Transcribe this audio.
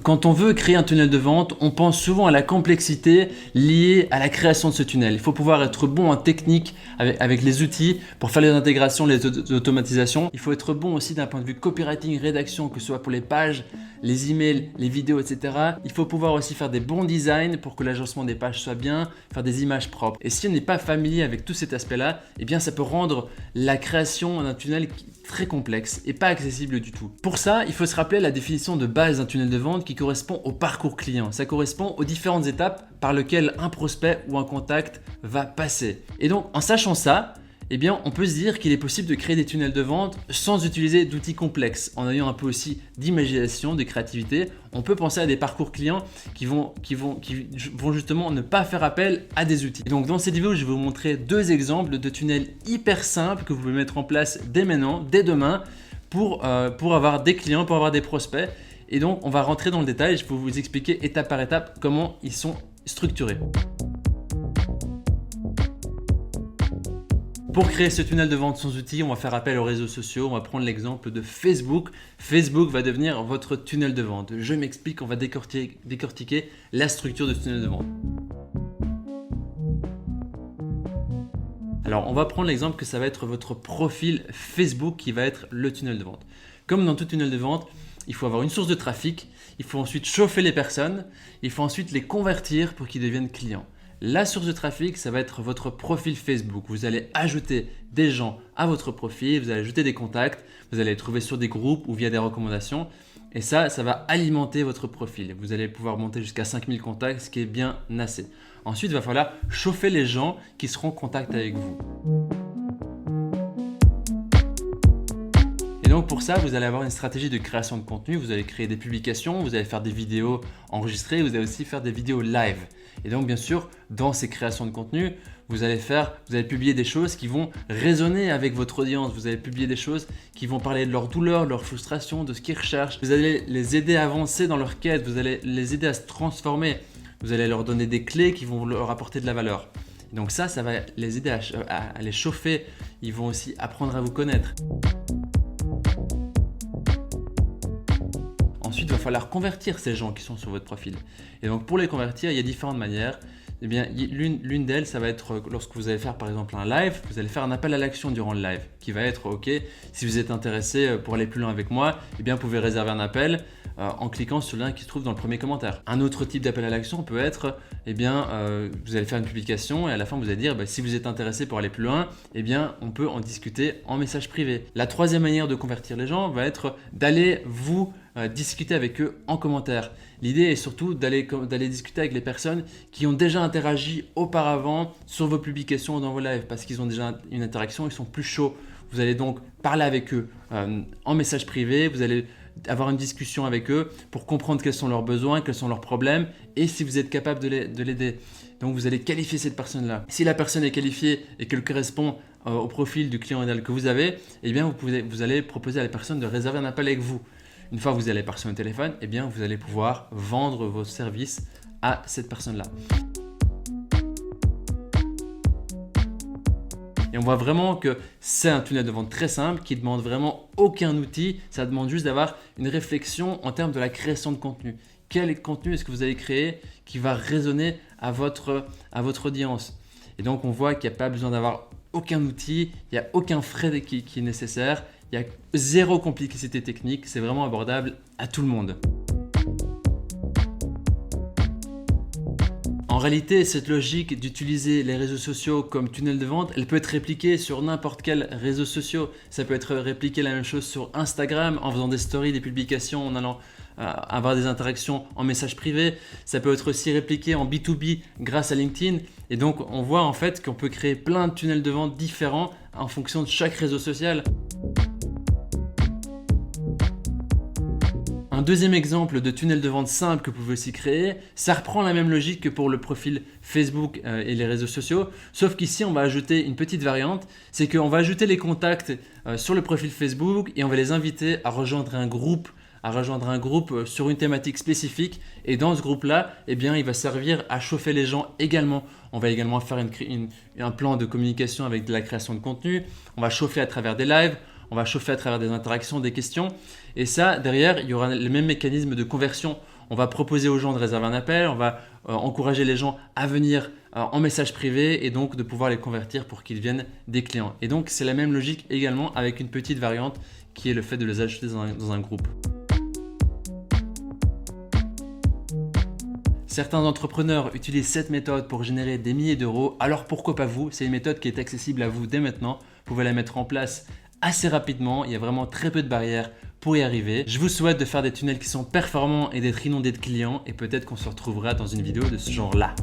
Quand on veut créer un tunnel de vente, on pense souvent à la complexité liée à la création de ce tunnel. Il faut pouvoir être bon en technique avec les outils pour faire les intégrations, les automatisations. Il faut être bon aussi d'un point de vue copywriting, rédaction, que ce soit pour les pages, les emails, les vidéos, etc. Il faut pouvoir aussi faire des bons designs pour que l'agencement des pages soit bien, faire des images propres. Et si on n'est pas familier avec tout cet aspect-là, eh bien ça peut rendre la création d'un tunnel très complexe et pas accessible du tout. Pour ça, il faut se rappeler la définition de base d'un tunnel de vente qui correspond au parcours client. Ça correspond aux différentes étapes par lesquelles un prospect ou un contact va passer. Et donc, en sachant ça, eh bien, on peut se dire qu'il est possible de créer des tunnels de vente sans utiliser d'outils complexes. En ayant un peu aussi d'imagination, de créativité, on peut penser à des parcours clients qui vont justement ne pas faire appel à des outils. Et donc, dans cette vidéo, je vais vous montrer 2 exemples de tunnels hyper simples que vous pouvez mettre en place dès maintenant, dès demain, pour avoir des clients, pour avoir des prospects. Et donc, on va rentrer dans le détail. Je vais vous expliquer étape par étape comment ils sont structurés. Pour créer ce tunnel de vente sans outils, on va faire appel aux réseaux sociaux. On va prendre l'exemple de Facebook. Facebook va devenir votre tunnel de vente. Je m'explique, on va décortiquer la structure de ce tunnel de vente. Alors, on va prendre l'exemple que ça va être votre profil Facebook qui va être le tunnel de vente. Comme dans tout tunnel de vente, il faut avoir une source de trafic, il faut ensuite chauffer les personnes, il faut ensuite les convertir pour qu'ils deviennent clients. La source de trafic, ça va être votre profil Facebook. Vous allez ajouter des gens à votre profil, vous allez ajouter des contacts, vous allez les trouver sur des groupes ou via des recommandations. Et ça va alimenter votre profil. Vous allez pouvoir monter jusqu'à 5000 contacts, ce qui est bien assez. Ensuite, il va falloir chauffer les gens qui seront en contact avec vous. Et donc pour ça, vous allez avoir une stratégie de création de contenu. Vous allez créer des publications, vous allez faire des vidéos enregistrées, vous allez aussi faire des vidéos live. Et donc bien sûr, dans ces créations de contenu, vous allez publier des choses qui vont résonner avec votre audience. Vous allez publier des choses qui vont parler de leur douleur, de leur frustration, de ce qu'ils recherchent. Vous allez les aider à avancer dans leur quête, vous allez les aider à se transformer. Vous allez leur donner des clés qui vont leur apporter de la valeur. Et donc ça va les aider à les chauffer. Ils vont aussi apprendre à vous connaître. Ensuite, il va falloir convertir ces gens qui sont sur votre profil. Et donc, pour les convertir, il y a différentes manières. Eh bien, l'une d'elles, ça va être lorsque vous allez faire par exemple un live, vous allez faire un appel à l'action durant le live qui va être OK, si vous êtes intéressé pour aller plus loin avec moi, eh bien, vous pouvez réserver un appel en cliquant sur le lien qui se trouve dans le premier commentaire. Un autre type d'appel à l'action peut être, eh bien, vous allez faire une publication et à la fin, vous allez dire si vous êtes intéressé pour aller plus loin, eh bien, on peut en discuter en message privé. La troisième manière de convertir les gens va être d'aller discuter avec eux en commentaire. L'idée est surtout d'aller discuter avec les personnes qui ont déjà interagi auparavant sur vos publications ou dans vos lives parce qu'ils ont déjà une interaction, ils sont plus chauds. Vous allez donc parler avec eux en message privé, vous allez avoir une discussion avec eux pour comprendre quels sont leurs besoins, quels sont leurs problèmes et si vous êtes capable de l'aider. Donc vous allez qualifier cette personne-là. Si la personne est qualifiée et qu'elle correspond au profil du client idéal que vous avez, eh bien vous allez proposer à la personne de réserver un appel avec vous. Une fois que vous allez passer au téléphone, eh bien, vous allez pouvoir vendre vos services à cette personne-là. Et on voit vraiment que c'est un tunnel de vente très simple qui ne demande vraiment aucun outil. Ça demande juste d'avoir une réflexion en termes de la création de contenu. Quel contenu est-ce que vous allez créer qui va résonner à votre audience? Et donc, on voit qu'il n'y a pas besoin d'avoir aucun outil, il n'y a aucun frais qui est nécessaire. Il y a zéro complexité technique, c'est vraiment abordable à tout le monde. En réalité, cette logique d'utiliser les réseaux sociaux comme tunnel de vente, elle peut être répliquée sur n'importe quel réseau social. Ça peut être répliqué la même chose sur Instagram en faisant des stories, des publications, en allant avoir des interactions en message privé. Ça peut être aussi répliqué en B2B grâce à LinkedIn. Et donc, on voit en fait qu'on peut créer plein de tunnels de vente différents en fonction de chaque réseau social. Un deuxième exemple de tunnel de vente simple que vous pouvez aussi créer, ça reprend la même logique que pour le profil Facebook et les réseaux sociaux, sauf qu'ici on va ajouter une petite variante, c'est qu'on va ajouter les contacts sur le profil Facebook et on va les inviter à rejoindre un groupe sur une thématique spécifique et dans ce groupe-là, eh bien, il va servir à chauffer les gens également. On va également faire un plan de communication avec de la création de contenu, on va chauffer à travers des lives, on va chauffer à travers des interactions, des questions. Et ça, derrière, il y aura le même mécanisme de conversion. On va proposer aux gens de réserver un appel, on va encourager les gens à venir en message privé et donc de pouvoir les convertir pour qu'ils deviennent des clients. Et donc c'est la même logique également avec une petite variante qui est le fait de les ajouter dans un groupe. Certains entrepreneurs utilisent cette méthode pour générer des milliers d'euros, alors pourquoi pas vous? C'est une méthode qui est accessible à vous dès maintenant. Vous pouvez la mettre en place assez rapidement, il y a vraiment très peu de barrières pour y arriver. Je vous souhaite de faire des tunnels qui sont performants et d'être inondés de clients et peut-être qu'on se retrouvera dans une vidéo de ce genre-là.